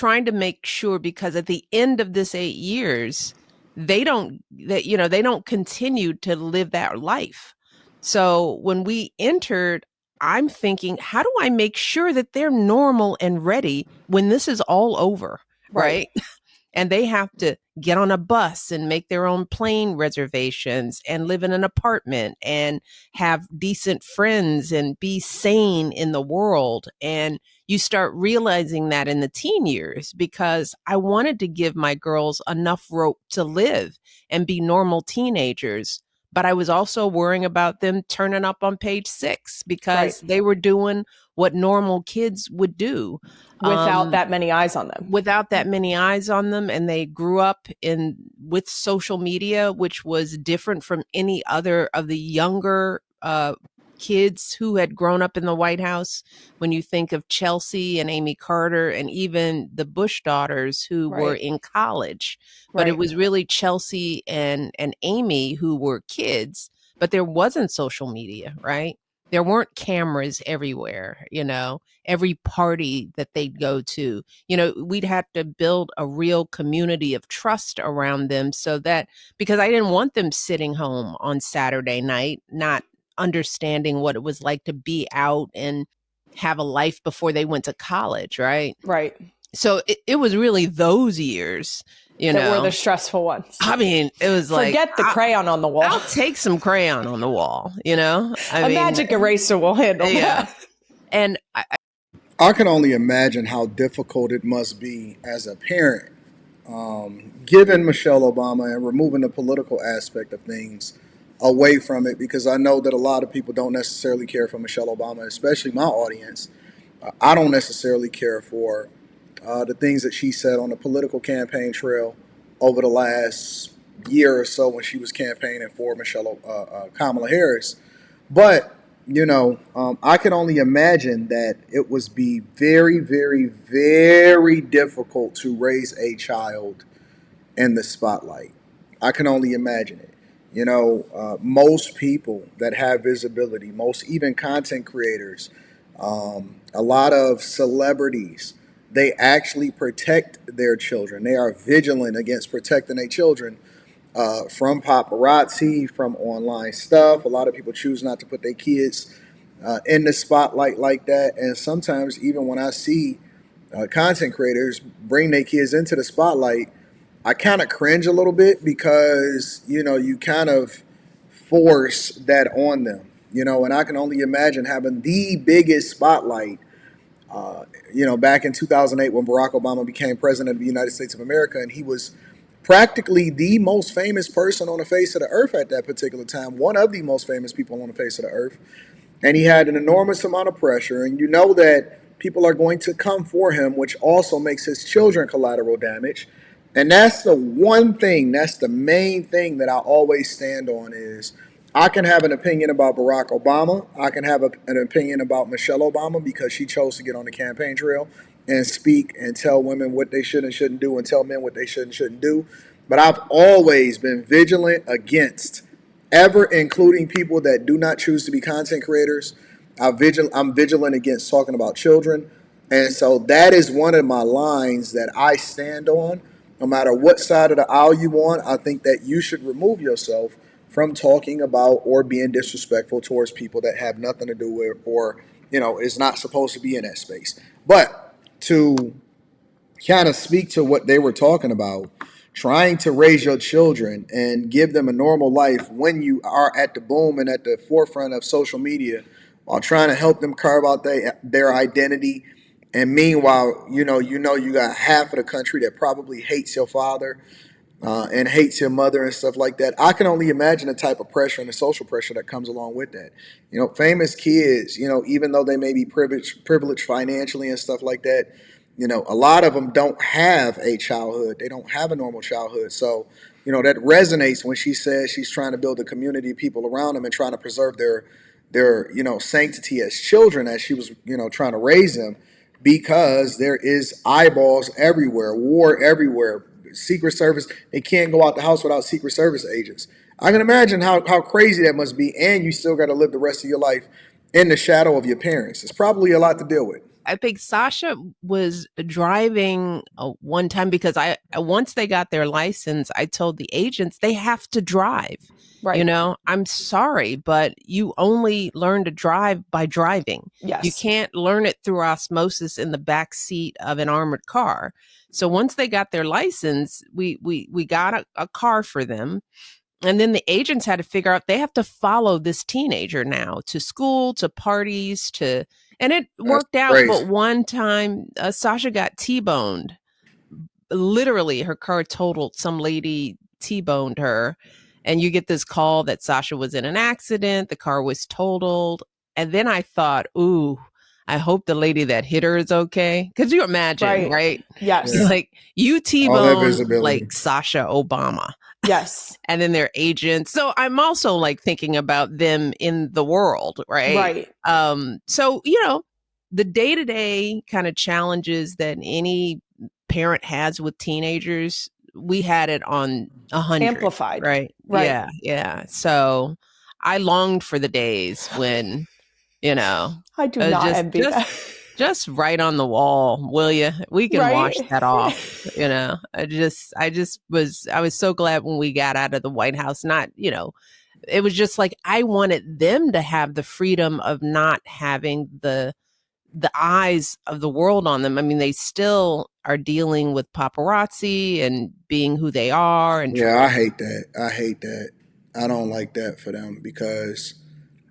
trying to make sure, because at the end of this 8 years, they don't continue to live that life. So when we entered, I'm thinking, how do I make sure that they're normal and ready when this is all over? Right. Right. And they have to get on a bus and make their own plane reservations and live in an apartment and have decent friends and be sane in the world. And you start realizing that in the teen years, because I wanted to give my girls enough rope to live and be normal teenagers. But I was also worrying about them turning up on page 6 Right. because they were doing what normal kids would do. Without that many eyes on them. Without that many eyes on them, and they grew up in with social media, which was different from any other of the younger kids who had grown up in the White House. When you think of Chelsea and Amy Carter and even the Bush daughters who were Right. in college, but it Right. was really Chelsea and Amy who were kids, but there wasn't social media, right? There weren't cameras everywhere, every party that they'd go to. We'd have to build a real community of trust around them, so that, because I didn't want them sitting home on Saturday night, not understanding what it was like to be out and have a life before they went to college, right? Right. So it was really those years, That were the stressful ones. I mean, it was like, Forget the crayon on the wall. I'll take some crayon on the wall, A magic eraser will handle that. And I can only imagine how difficult it must be as a parent, given Michelle Obama and removing the political aspect of things away from it, because I know that a lot of people don't necessarily care for Michelle Obama, especially my audience. I don't necessarily care for the things that she said on the political campaign trail over the last year or so when she was campaigning for Kamala Harris. But I can only imagine that it would be very, very, very difficult to raise a child in the spotlight. I can only imagine it. Most people that have visibility, most even content creators, a lot of celebrities, they actually protect their children. They are vigilant against protecting their children from paparazzi, from online stuff. A lot of people choose not to put their kids in the spotlight like that. And sometimes, even when I see content creators bring their kids into the spotlight, I kind of cringe a little bit because, you kind of force that on them, and I can only imagine having the biggest spotlight, back in 2008 when Barack Obama became president of the United States of America, and he was practically the most famous person on the face of the earth at that particular time, one of the most famous people on the face of the earth. And he had an enormous amount of pressure, and that people are going to come for him, which also makes his children collateral damage. And that's the one thing, that's the main thing that I always stand on is I can have an opinion about Barack Obama. I can have an opinion about Michelle Obama because she chose to get on the campaign trail and speak and tell women what they should and shouldn't do and tell men what they should and shouldn't do. But I've always been vigilant against ever including people that do not choose to be content creators. I'm vigilant against talking about children. And so that is one of my lines that I stand on. No matter what side of the aisle you on, I think that you should remove yourself from talking about or being disrespectful towards people that have nothing to do with or, is not supposed to be in that space. But to kind of speak to what they were talking about, trying to raise your children and give them a normal life when you are at the boom and at the forefront of social media while trying to help them carve out their identity. And meanwhile, you got half of the country that probably hates your father and hates your mother and stuff like that. I can only imagine the type of pressure and the social pressure that comes along with that. Famous kids, even though they may be privileged financially and stuff like that, a lot of them don't have a childhood. They don't have a normal childhood. So, that resonates when she says she's trying to build a community of people around them and trying to preserve their sanctity as children as she was, trying to raise them, because there is eyeballs everywhere, war everywhere, Secret Service. They can't go out the house without Secret Service agents. I can imagine how crazy that must be. And you still got to live the rest of your life in the shadow of your parents. It's probably a lot to deal with. I think Sasha was driving one time because once they got their license, I told the agents they have to drive. Right. You know, I'm sorry, but you only learn to drive by driving. Yes. You can't learn it through osmosis in the back seat of an armored car. So once they got their license, we got a car for them. And then the agents had to figure out they have to follow this teenager now to school, to parties, and it worked out. Crazy. But one time, Sasha got T-boned. Literally, her car totaled. Some lady T-boned her. And you get this call that Sasha was in an accident. The car was totaled. And then I thought, ooh, I hope the lady that hit her is okay. Could you imagine, right? Yes. Yeah. Like you T-bone like Sasha Obama. Yes. And then their agents. So I'm also like thinking about them in the world, right? Right. So, you know, the day-to-day kind of challenges that any parent has with teenagers, we had it on 100. Amplified. Right? Right. Yeah. So I longed for the days when, you know, I do not envy that. Just write on the wall, will you? We can wash that off. You know, I was so glad when we got out of the White House. Not, you know, it was just like I wanted them to have the freedom of not having the eyes of the world on them. I mean, they still are dealing with paparazzi and being who they are. And I hate that. I don't like that for them because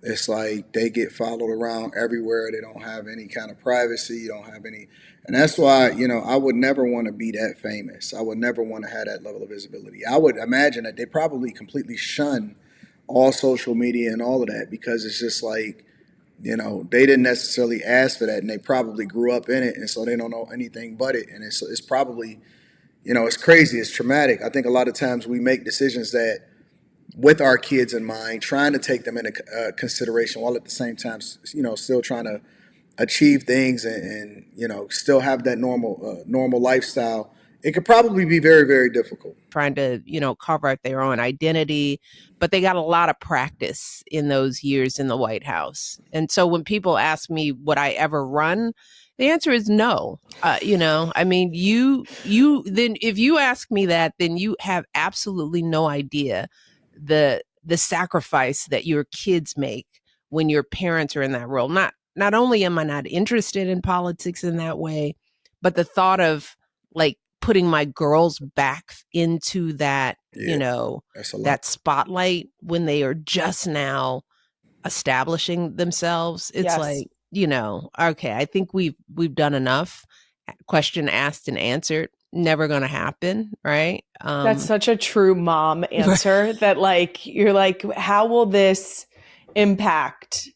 it's like they get followed around everywhere. They don't have any kind of privacy. You don't have any. And that's why, you know, I would never want to be that famous. I would never want to have that level of visibility. I would imagine that they probably completely shun all social media and all of that because it's just like, you know, they didn't necessarily ask for that and they probably grew up in it. And so they don't know anything but it. And it's probably, you know, it's crazy. It's traumatic. I think a lot of times we make decisions that with our kids in mind, trying to take them into consideration while at the same time, you know, still trying to achieve things and you know, still have that normal lifestyle. It could probably be very, very difficult. Trying to, you know, carve out their own identity, but they got a lot of practice in those years in the White House. And so when people ask me, would I ever run? The answer is no. You know, I mean, you then if you ask me that, then you have absolutely no idea the sacrifice that your kids make when your parents are in that role. Not only am I not interested in politics in that way, but the thought of like putting my girls back into that, you know, that spotlight when they are just now establishing themselves. It's like, you know, okay, I think we've done enough. Question asked and answered. Never going to happen, right? That's such a true mom answer that like, you're like, how will this impact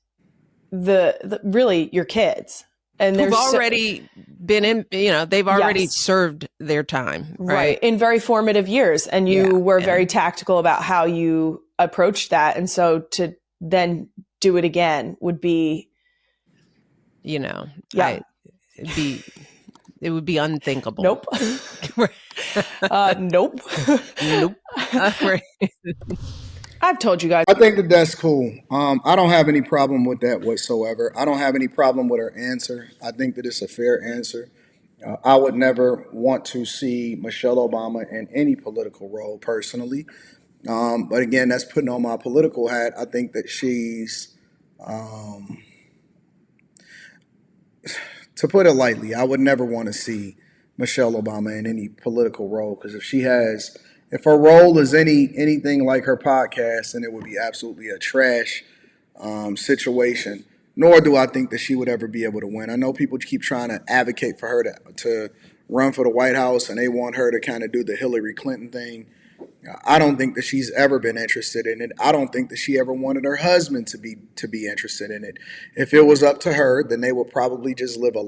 the really your kids? And they've already been in, you know, they've already served their time, right? In very formative years. And you were very tactical about how you approached that. And so to then do it again would be, you know, it would be unthinkable. Nope. Nope. Nope. I've told you guys. I think that that's cool. I don't have any problem with that whatsoever. I don't have any problem with her answer. I think that it's a fair answer. I would never want to see Michelle Obama in any political role personally. But again, that's putting on my political hat. I think that she's, to put it lightly, I would never want to see Michelle Obama in any political role because if her role is anything like her podcast, then it would be absolutely a trash situation. Nor do I think that she would ever be able to win. I know people keep trying to advocate for her to run for the White House, and they want her to kind of do the Hillary Clinton thing. I don't think that she's ever been interested in it. I don't think that she ever wanted her husband to be interested in it. If it was up to her, then they would probably just live a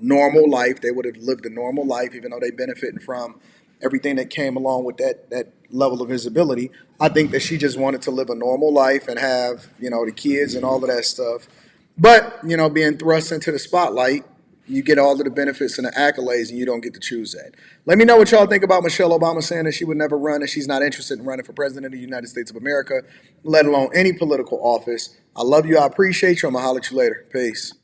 normal life. They would have lived a normal life, even though they benefited from everything that came along with that level of visibility. I think that she just wanted to live a normal life and have, you know, the kids and all of that stuff. But, you know, being thrust into the spotlight, you get all of the benefits and the accolades, and you don't get to choose that. Let me know what y'all think about Michelle Obama saying that she would never run and she's not interested in running for president of the United States of America, let alone any political office. I love you. I appreciate you. I'm going to holler at you later. Peace.